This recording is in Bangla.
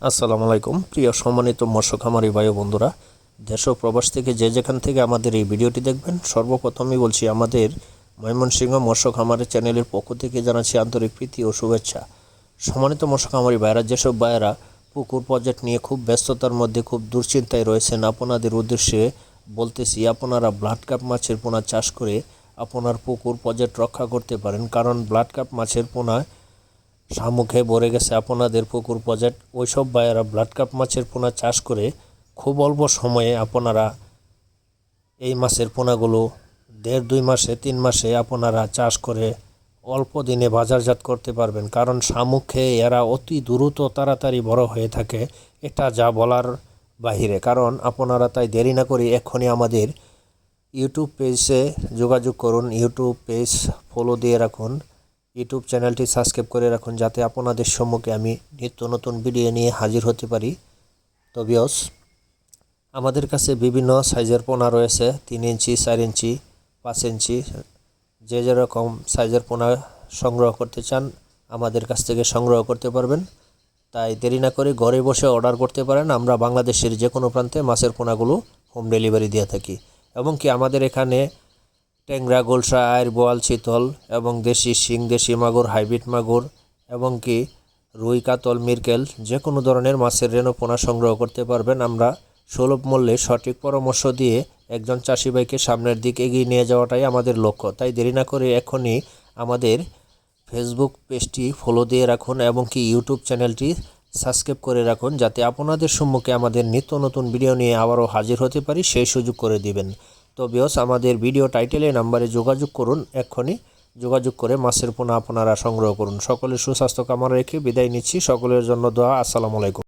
আসসালামু আলাইকুম প্রিয় সম্মানিত মৎস্য খামারি ভাই ও বন্ধুরা, দেশ ও প্রবাস থেকে যে যেখান থেকে আমাদের এই ভিডিওটি দেখবেন, সর্বপ্রথমেই বলছি আমাদের ময়মনসিংহ মৎস্য খামারের চ্যানেলের পক্ষ থেকে জানাচ্ছি আন্তরিক প্রীতি ও শুভেচ্ছা। সম্মানিত মৎস্য খামারি ভাইরা, যেসব ভাইয়েরা পুকুর প্রজেক্ট নিয়ে খুব ব্যস্ততার মধ্যে খুব দুশ্চিন্তায় রয়েছেন, আপনাদের উদ্দেশ্যে বলতেছি আপনারা ব্লাড কাপ মাছের পোনা চাষ করে আপনার পুকুর প্রজেক্ট রক্ষা করতে পারেন। কারণ ব্লাড কাপ মাছের পোনা শামুখে ভরে গেছে আপনাদের পুকুর প্রজেক্ট। ওইসব ভাইয়েরা ব্লাড কাপ মাছের পোনা চাষ করে খুব অল্প সময়ে আপনারা এই মাছের পোনাগুলো 1.5-2 মাসে 3 মাসে আপনারা চাষ করে অল্প দিনে বাজারজাত করতে পারবেন। কারণ শামুখে এরা অতি দ্রুত তাড়াতাড়ি বড় হয়ে থাকে, এটা যা বলার বাহিরে। কারণ আপনারা তাই দেরি না করে এক্ষুনি আমাদের ইউটিউব পেজে যোগাযোগ করুন, ইউটিউব পেজ ফলো দিয়ে রাখুন, ইউটিউব চ্যানেলটি সাবস্ক্রাইব করে রাখুন, যাতে আপনাদের সম্মুখে আমি নিত্য নতুন ভিডিও নিয়ে হাজির হতে পারি। তো ভিউয়ার্স, আমাদের কাছে বিভিন্ন সাইজের পোনা রয়েছে, 3 ইঞ্চি, 4 ইঞ্চি, 5 ইঞ্চি, যে যেরকম সাইজের পোনা সংগ্রহ করতে চান আমাদের কাছ থেকে সংগ্রহ করতে পারবেন। তাই দেরি না করে ঘরে বসে অর্ডার করতে পারেন। আমরা বাংলাদেশের যে কোনো প্রান্তে মাছের পোনাগুলো হোম ডেলিভারি দিয়ে থাকি। এবং কি আমাদের এখানে ট্যাংরা, গোলসা, আইর, বোয়াল, চিতল এবং দেশি শিং, দেশি মাগুর, হাইব্রিড মাগুর এবং কি রুই, কাতল, মিরকেল যে কোনো ধরনের মাছের রেণু পোনা সংগ্রহ করতে পারবেন। আমরা সুলভ মূল্যে সঠিক পরামর্শ দিয়ে একজন চাষি ভাইকে সামনের দিকে এগিয়ে নিয়ে যাওয়াটাই আমাদের লক্ষ্য। তাই দেরি না করে এখনই আমাদের ফেসবুক পেজটি ফলো দিয়ে রাখুন এবং কি ইউটিউব চ্যানেলটি সাবস্ক্রাইব করে রাখুন, যাতে আপনাদের সম্মুখে আমাদের নিত্য নতুন ভিডিও নিয়ে আবারও হাজির হতে পারি, সেই সুযোগ করে দিবেন। তো ভিউয়ার্স, আমাদের ভিডিও টাইটেলে নাম্বারে যোগাযোগ করুন, এক্ষুনি যোগাযোগ করে মাছের পোনা আপনারা সংগ্রহ করুন। সকলের সুস্বাস্থ্য কামনা রেখে বিদায় নিচ্ছি। সকলের জন্য দোয়া। আসসালামু আলাইকুম।